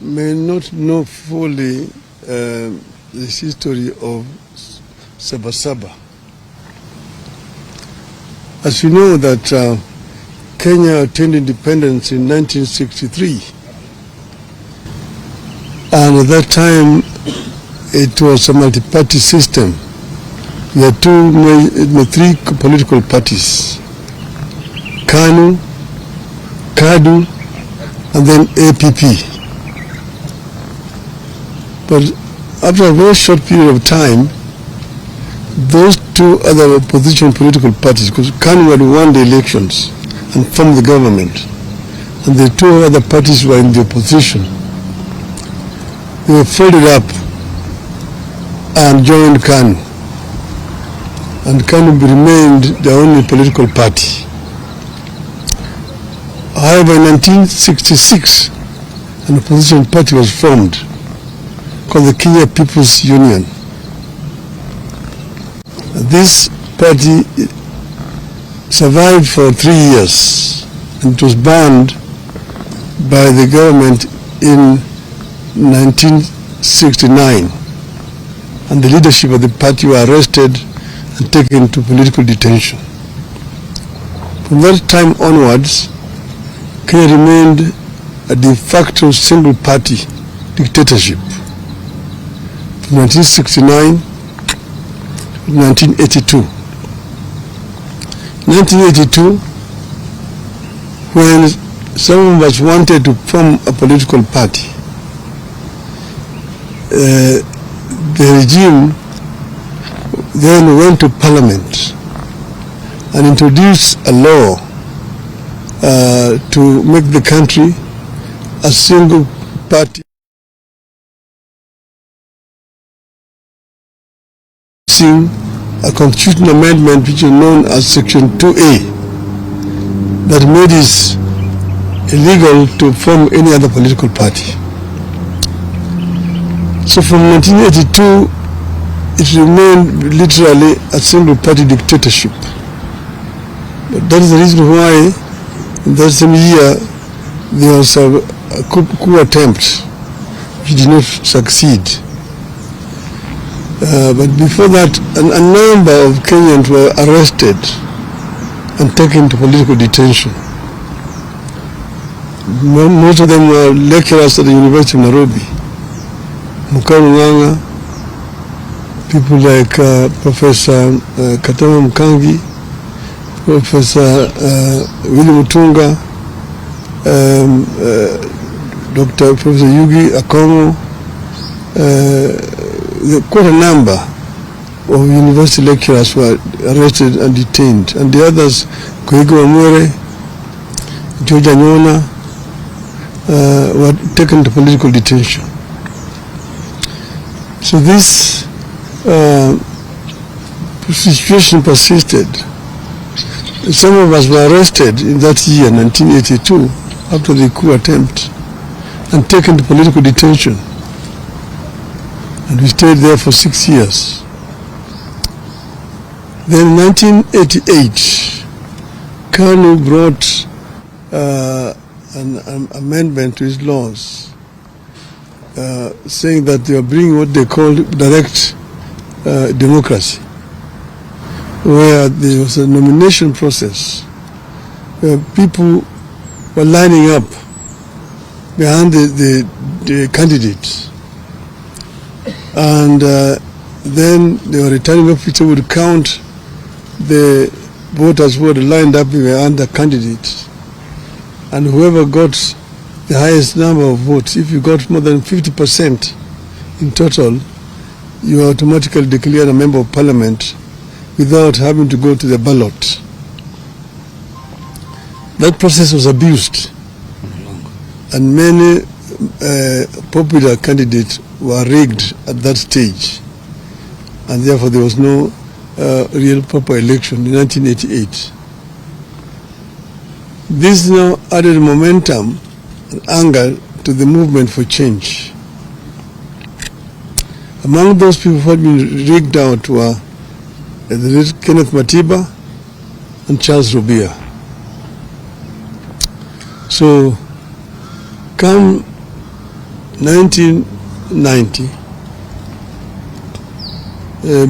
may not know fully the history of Saba Saba. As you know that Kenya attained independence in 1963, and at that time it was a multi-party system. There are three political parties: KANU, KADU, and then APP. But after a very short period of time, those two other opposition political parties, because KANU had won the elections and formed the government, and the two other parties were in the opposition, they were folded up and joined KANU. And KANU remained the only political party. However, in 1966, an opposition party was formed called the Kenya People's Union. This party survived for 3 years and it was banned by the government in 1969. And the leadership of the party were arrested and taken to political detention. From that time onwards, Kenya remained a de facto single party dictatorship from 1969 to 1982. 1982, when some of us wanted to form a political party, the regime then went to parliament and introduced a law to make the country a single party, a constitutional amendment which is known as Section 2A that made it illegal to form any other political party. So from 1982, it remained literally a single party dictatorship. But that is the reason why in that same year there was a coup attempt which did not succeed. But before that, a number of Kenyans were arrested and taken to political detention. Most of them were lecturers at the University of Nairobi. Murkomen, people like Professor Katama Mukangi, Professor William Otunga, Dr. Professor Yugi Akongo, quite a number of university lecturers were arrested and detained, and the others, Koigo Amore, George Anyona, were taken to political detention. So this situation persisted. Some of us were arrested in that year, 1982, after the coup attempt, and taken to political detention. And we stayed there for 6 years. Then in 1988, KANU brought an amendment to his laws, saying that they were bringing what they called direct democracy, where there was a nomination process, where people were lining up behind the candidates. And then the returning officer would count the voters who had lined up behind the candidates. And whoever got the highest number of votes, if you got more than 50% in total, you are automatically declared a member of parliament without having to go to the ballot. That process was abused, and many popular candidates were rigged at that stage, and therefore there was no real proper election in 1988. This now added momentum and anger to the movement for change. Among those people who had been rigged out were Kenneth Matiba and Charles Rubia. So come 1990.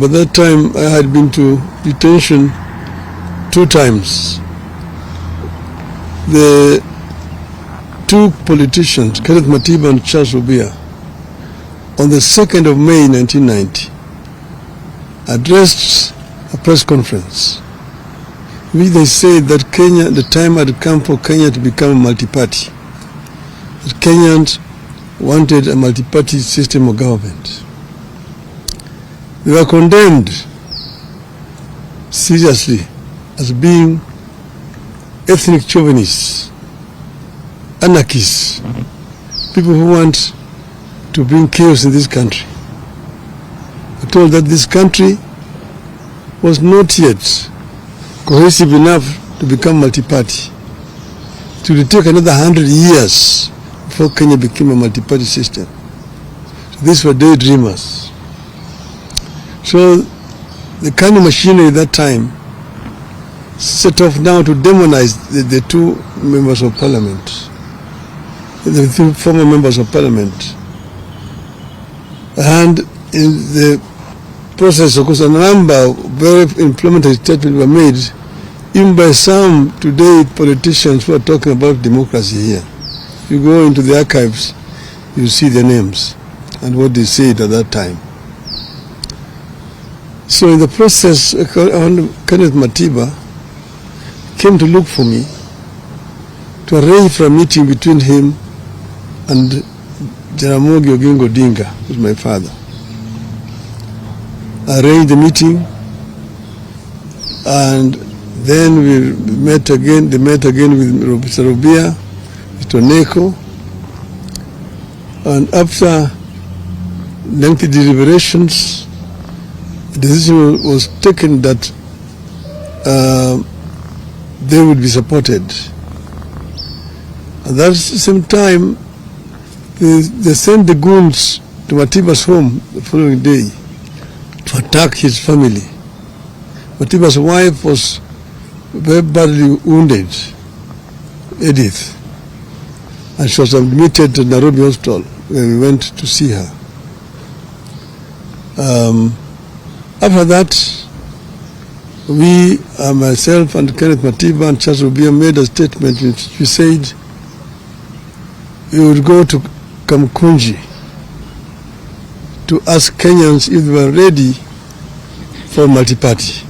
By that time, I had been to detention 2 times. The 2 politicians, Kenneth Matiba and Charles Rubia, on the 2nd of May 1990, addressed a press conference in which they said that Kenya, the time had come for Kenya to become a multi-party. That Kenyans wanted a multi-party system of government. They were condemned seriously as being ethnic chauvinists, anarchists, people who want to bring chaos in this country. They told that this country was not yet cohesive enough to become multi-party. It would take another 100 years before Kenya became a multi-party system. So these were daydreamers. So the kind of machinery at that time set off now to demonize the 2 members of parliament, the 2 former members of parliament. And in the process, of course, a number of very inflammatory statements were made, even by some today politicians who are talking about democracy here. If you go into the archives, you see their names and what they said at that time. So in the process, Kenneth Matiba came to look for me to arrange for a meeting between him and Jaramogi Oginga Odinga, who is my father. I arranged the meeting, and then we met again. They met again with Mr. Rubia, Mr. Neko, and after lengthy deliberations, the decision was taken that they would be supported. At that same time, they sent the goons to Matiba's home the following day to attack his family. Matiba's wife was very badly wounded, Edith, and she was admitted to Nairobi Hospital where we went to see her. After that, we, myself and Kenneth Matiba and Charles Rubia made a statement in which we said we would go to Kamkunji to ask Kenyans if they were ready for multi-party.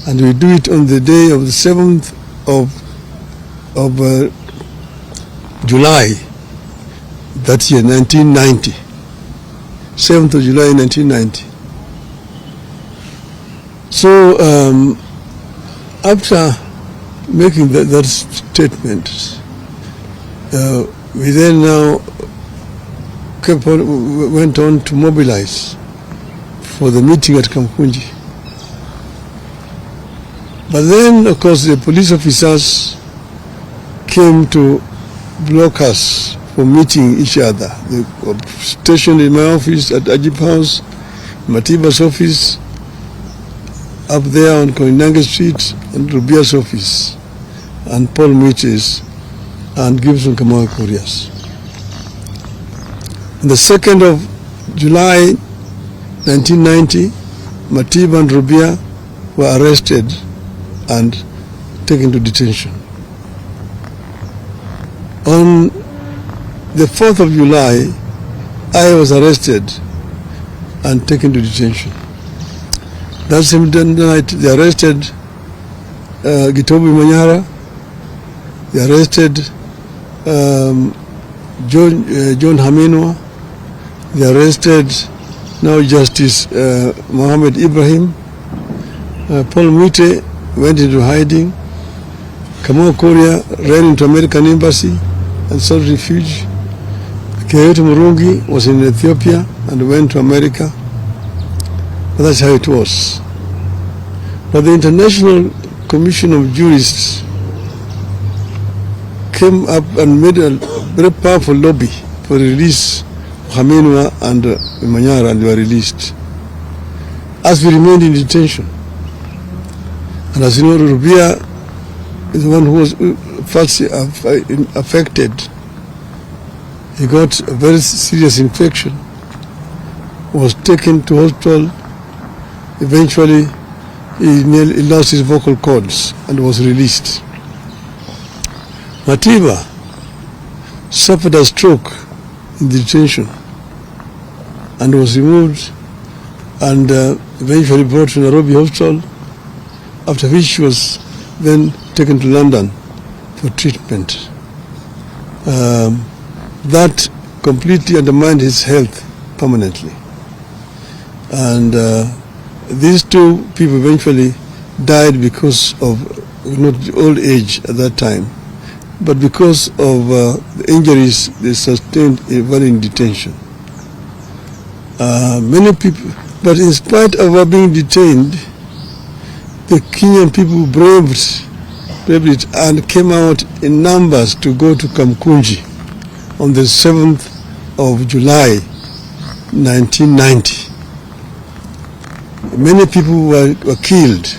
And we do it on the day of the 7th of July that year, 1990. 7th of July 1990. So after making that statement, we then now went on to mobilize for the meeting at Kamkunji. But then, of course, the police officers came to block us from meeting each other. They were stationed in my office at Ajib House, Matiba's office, up there on Koinange Street, and Rubia's office, and Paul Mwiche's, and Gibson Kamau Korea's. On the 2nd of July 1990, Matiba and Rubia were arrested and taken to detention. On the 4th of July, I was arrested and taken to detention. That same night, they arrested Gitobi Manyara, they arrested John Haminwa, they arrested now Justice Mohammed Ibrahim. Paul Mwite went into hiding. Kamau Korea ran into American embassy and sought refuge. Keyoto Murungi was in Ethiopia and went to America. But that's how it was. But the International Commission of Jurists came up and made a very powerful lobby for the release of Haminwa and Manyara, and they were released. As we remained in detention. And as you know, Rubia is the one who was first affected He got a very serious infection, was taken to hospital. Eventually, he lost his vocal cords and was released. Matiba suffered a stroke in detention and was removed and eventually brought to Nairobi Hospital, after which she was then taken to London for treatment. That completely undermined his health permanently. And these two people eventually died because of not old age at that time, but because of the injuries they sustained while in detention. Many people, but in spite of our being detained, the Kenyan people braved it and came out in numbers to go to Kamkunji on the 7th of July 1990. Many people were killed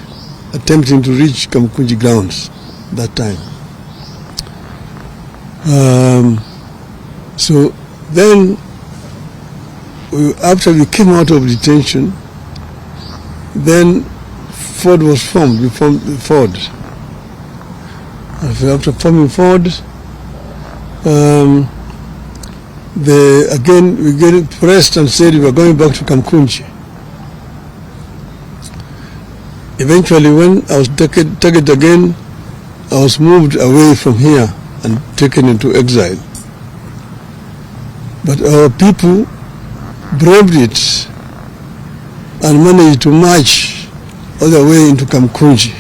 attempting to reach Kamkunji grounds that time. So then, after we came out of detention, then Ford was formed. We formed Ford. After forming Ford, again we get pressed and said we were going back to Kamkunji. Eventually, when I was targeted again, I was moved away from here and taken into exile. But our people braved it and managed to march all the way into Kamkunji.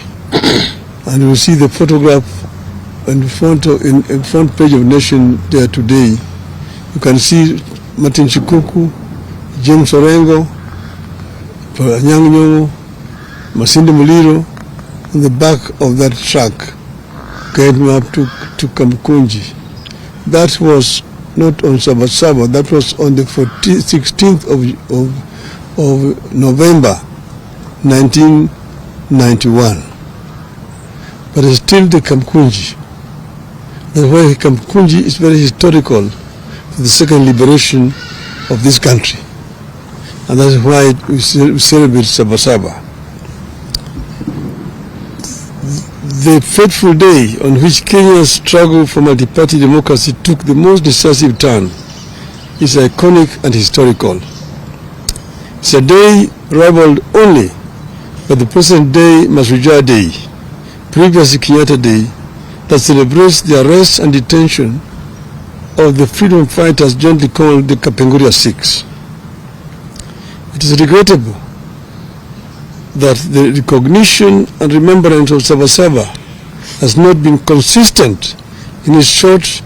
And you will see the photograph in front page of Nation there today. You can see Martin Chikuku, James Orengo, Anyang' Nyong'o, Masinde Muliro on the back of that truck getting up to Kamkunji. That was not on Saba Saba, that was on the 16th of November 1991. But it's still the Kamkunji. That's why Kamkunji is very historical for the second liberation of this country. And that's why we celebrate Saba Saba. The fateful day on which Kenya's struggle for multi-party democracy took the most decisive turn is iconic and historical. It's a day rivaled only by the present day Masuja Day, previously Kenyatta Day, that celebrates the arrest and detention of the freedom fighters jointly called the Kapenguria Six. It is regrettable that the recognition and remembrance of Saba Saba has not been consistent in its short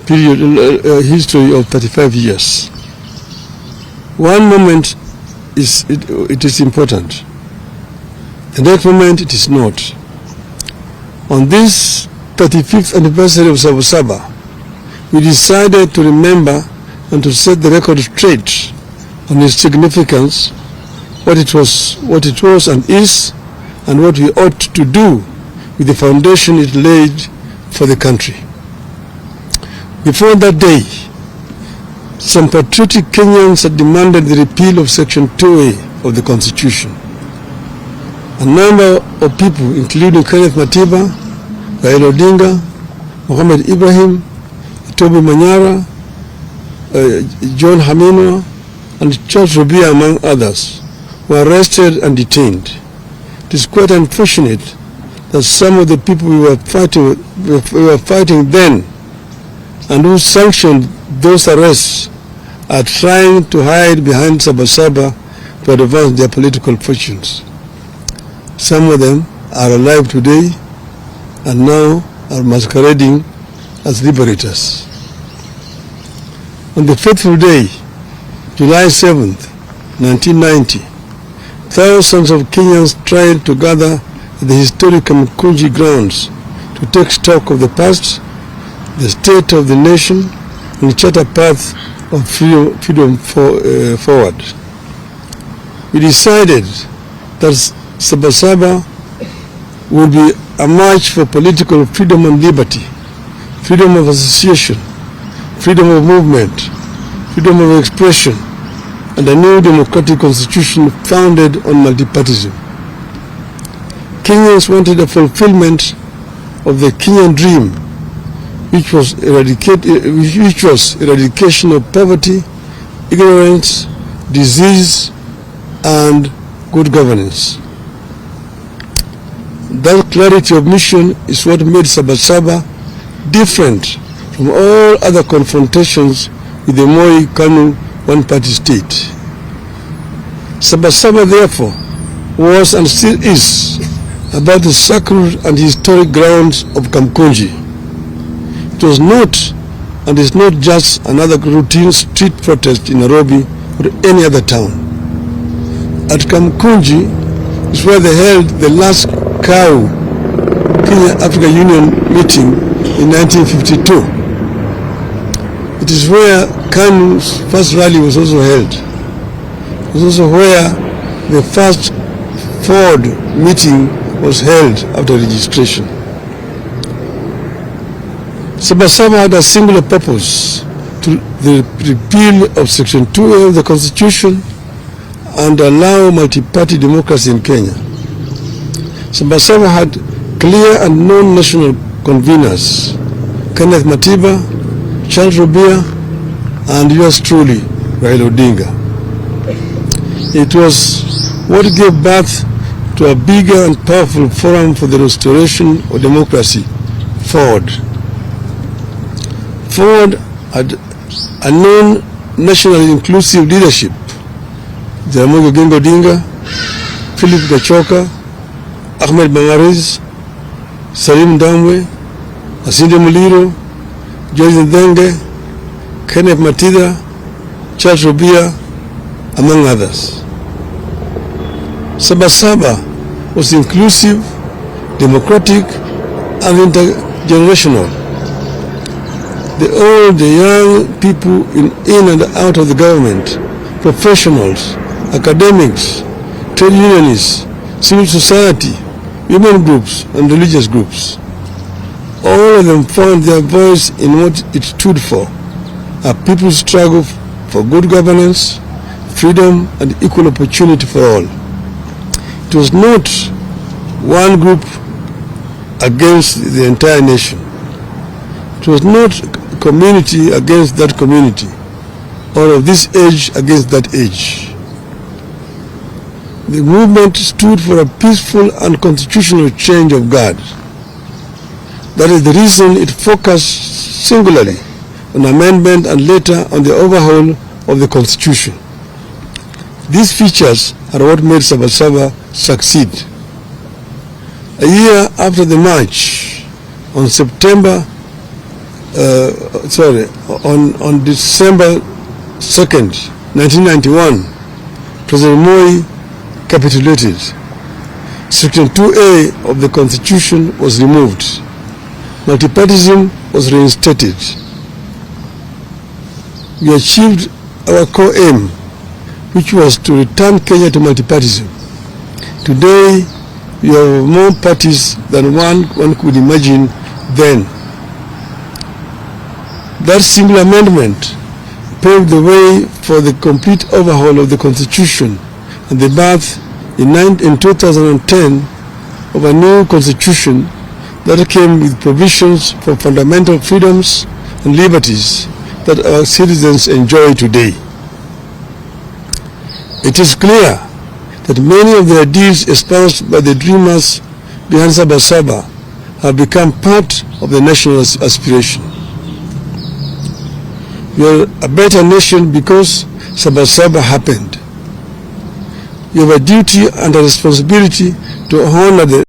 period history of 35 years. One moment it is important. The next moment it is not. On this 35th anniversary of Saba Saba, we decided to remember and to set the record straight on its significance, what it was and is, and what we ought to do with the foundation it laid for the country. Before that day, some patriotic Kenyans had demanded the repeal of Section 2A of the Constitution. A number of people, including Kenneth Matiba, Raila Odinga, Mohamed Ibrahim, Toby Manyara, John Hamino, and Charles Robia, among others, were arrested and detained. It is quite unfortunate that some of the people we were fighting then and who sanctioned those arrests are trying to hide behind Saba Saba to advance their political fortunes. Some of them are alive today and now are masquerading as liberators. On the fateful day, July 7th, 1990, thousands of Kenyans tried to gather at the historic Kamkunji grounds to take stock of the past, the state of the nation, and chart a path of freedom forward. We decided that Saba Saba would be a march for political freedom and liberty, freedom of association, freedom of movement, freedom of expression, and a new democratic constitution founded on multi-partyism. Kenyans wanted a fulfillment of the Kenyan dream, which was eradication of poverty, ignorance, disease, and good governance. That clarity of mission is what made Saba Saba different from all other confrontations with the Moi Kanu one-party state. Saba Saba, therefore, was and still is about the sacred and historic grounds of Kamkunji. It was not and is not just another routine street protest in Nairobi or any other town. At Kamkunji is where they held the last KAU, Kenya-Africa Union meeting in 1952. It is where Kanu's first rally was also held. It was also where the first Ford meeting was held after registration. Saba Saba had a singular purpose: to the repeal of Section 2A of the Constitution and allow multi-party democracy in Kenya. Saba Saba had clear and known national conveners: Kenneth Matiba, Charles Robia, and yours truly, Raila Odinga. It was what gave birth to a bigger and powerful forum for the restoration of democracy, Ford. Ford had a known nationally inclusive leadership: Jaramogi Oginga Odinga, Philip Gachoka, Ahmed Bangariz, Salim Damwe, Asinde Muliro, George Ndenge, Kenneth Matida, Charles Robia, among others. Saba Saba was inclusive, democratic, and intergenerational. The old, the young, people in and out of the government, professionals, academics, trade unionists, civil society, women groups, and religious groups. All of them found their voice in what it stood for: a people's struggle for good governance, freedom, and equal opportunity for all. It was not one group against the entire nation. It was not community against that community, or of this age against that age. The movement stood for a peaceful and constitutional change of guard. That is the reason it focused singularly on amendment and later on the overhaul of the Constitution. These features are what made Saba Saba succeed. A year after the march, on December 2nd, 1991, President Moi capitulated. Section 2A of the Constitution was removed. Multi-partyism was reinstated. We achieved our core aim, which was to return Kenya to multi-partyism. Today, we have more parties than one could imagine then. That single amendment paved the way for the complete overhaul of the Constitution and the birth in 2010 of a new Constitution that came with provisions for fundamental freedoms and liberties that our citizens enjoy today. It is clear that many of the ideals espoused by the dreamers behind Saba Saba have become part of the national aspiration. We are a better nation because Saba Saba happened. You have a duty and a responsibility to honor the